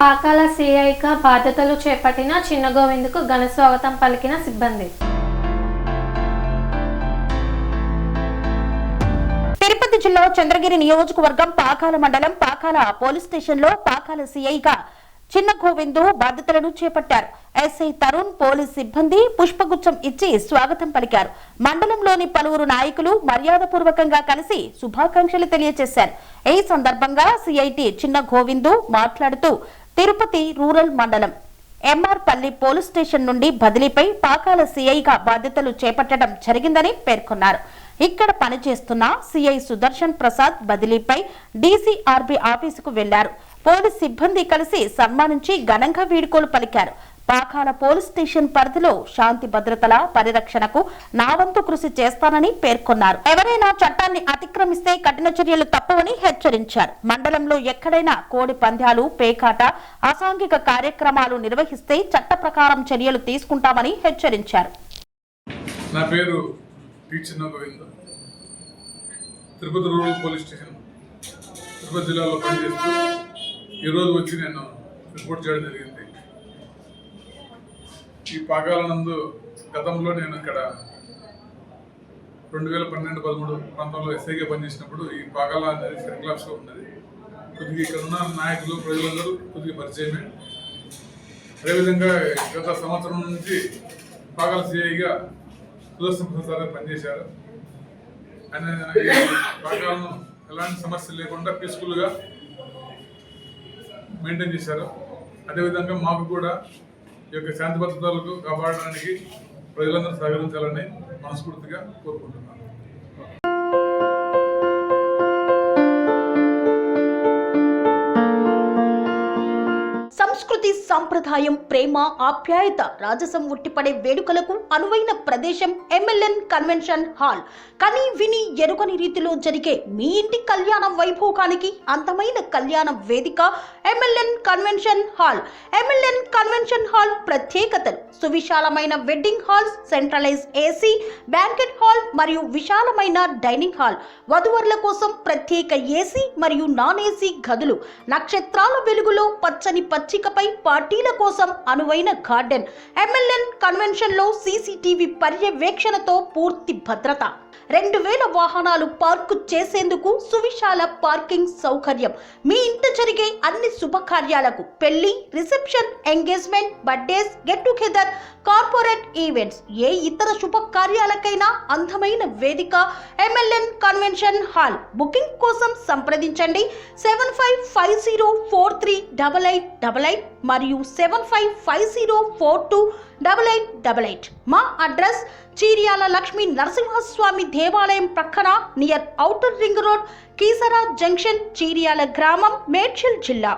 పాకాల సీఐగా బాధ్యతలు చేపట్టిన చిన్న గోవింద్కు ఘన స్వాగతం పలికిన సిబ్బంది. తిరుపతి జిల్లా చంద్రగిరి నియోజకవర్గం పాకాల మండలం పాకాల పోలీస్ స్టేషన్లో పాకాల సీఐగా చిన్న గోవిందు బాధ్యతలను చేపట్టారు. ఎస్ఐ తరుణ్ పోలీస్ సిబ్బంది పుష్పగుచ్చం ఇచ్చి స్వాగతం పలికారు. మండలంలోని పలువురు నాయకులు మర్యాదపూర్వకంగా కలిసి శుభాకాంక్షలు తెలియజేశారు. ఈ సందర్భంగా సిఐటి చిన్న గోవిందు మాట్లాడుతూ తిరుపతి రూరల్ మండలం ఎంఆర్పల్లి పోలీస్ స్టేషన్ నుండి బదిలీపై పాకాల సీఐగా బాధ్యతలు చేపట్టడం జరిగిందని పేర్కొన్నారు. ఇక్కడ పనిచేస్తున్న సిఐ సుదర్శన్ ప్రసాద్ బదిలీపై డీసీఆర్బీ ఆఫీసుకు వెళ్లారు. పోలీస్ సిబ్బంది కలిసి సన్మానించి ఘనంగా వీడ్కోలు పలికారు. పాకాల పోలీస్ స్టేషన్ పరిధిలో శాంతి భద్రతల పరిరక్షణకు నా వంతు కృషి చేస్తానని పేర్కొన్నారు. ఎవరైనా చట్టాన్ని అతిక్రమిస్తే కఠిన చర్యలు తప్పవని హెచ్చరించారు. మండలంలో ఎక్కడైనా కోడి పంద్యాలు, పేకాట, అసాంఘిక కార్యక్రమాలు నిర్వహిస్తే చట్ట ప్రకారం చర్యలు తీసుకుంటామని హెచ్చరించారు. నా పేరు టి. చిన్న Govind. Tirupati rural police station Tirupati జిల్లాలో పనిచేస్తూ ఈరోజు వచ్చి నేను రిపోర్ట్ చేయడం జరిగింది. ఈ పాకాల నందు గతంలో నేను ఇక్కడ 2012-13 ప్రాంతంలో ఎస్ఐగా పనిచేసినప్పుడు ఈ పాకాల అనేది సర్కిలాప్స్గా ఉన్నది. కొద్దిగా ఇక్కడ ఉన్న నాయకులు ప్రజలందరూ కొద్దిగా పరిచయమే. అదేవిధంగా గత సంవత్సరం నుంచి పాకాల సిఐగా సుదర్శన్ ప్రసాద్ పనిచేశారు. ఆయన పాకాలను ఎలాంటి సమస్యలు లేకుండా పీస్ఫుల్గా మెయింటైన్ చేశారు. అదేవిధంగా మాకు కూడా ఈ యొక్క శాంతి భద్రతలకు కాపాడడానికి ప్రజలందరూ సహకరించాలని మనస్ఫూర్తిగా కోరుకుంటున్నాను. సంస్కృతి, సంప్రదాయం, ప్రేమ, ఆప్యాయత, రాజసం ఉట్టిపడే వేడుకలకు అనువైన ప్రదేశం ఎంఎల్ఎన్ కన్వెన్షన్ హాల్. కని విని ఎరుగని రీతిలో జరిగే మీ ఇంటి కళ్యాణ వైభోగానికి అందమైన కళ్యాణ వేదిక MLN convention hall. MLN convention hall ప్రత్యేకతలు: సువిశాలమైన wedding halls, centralise AC banquet hall మరియు విశాలమైన డైనింగ్ హాల్, వధువరుల కోసం ప్రత్యేక ఏసీ మరియు నాన్ ఏసీ గదులు, నక్షత్రాల వెలుగులో పచ్చని పచ్చికపై పార్టీల కోసం అనువైన గార్డెన్. ఎంఎల్ఎన్ కన్వెన్షన్ లో సీసీటీవీ పర్యవేక్షణతో పూర్తి భద్రత, 2000 వాహనాలు పార్కు చేసేందుకు సువిశాల పార్కింగ్ సౌకర్యం. మీ ఇంట జరిగే అన్ని శుభకార్యాలకు, పెళ్లి, reception, engagement, birthdays, get together, corporate events, ఏ ఇతర శుభకార్యాలకైనా అందమైన వేదిక ఎంఎల్ఎన్ కన్వెన్షన్ హాల్. బుకింగ్ కోసం సంప్రదించండి 7550438888 మరియు 7550428888. మా అడ్రస్ చీర్యాల లక్ష్మీ నరసింహస్వామి దేవాలయం ప్రక్కన, near outer ring road, Keesara junction, Cheeryal గ్రామం, మేడ్చల్ జిల్లా.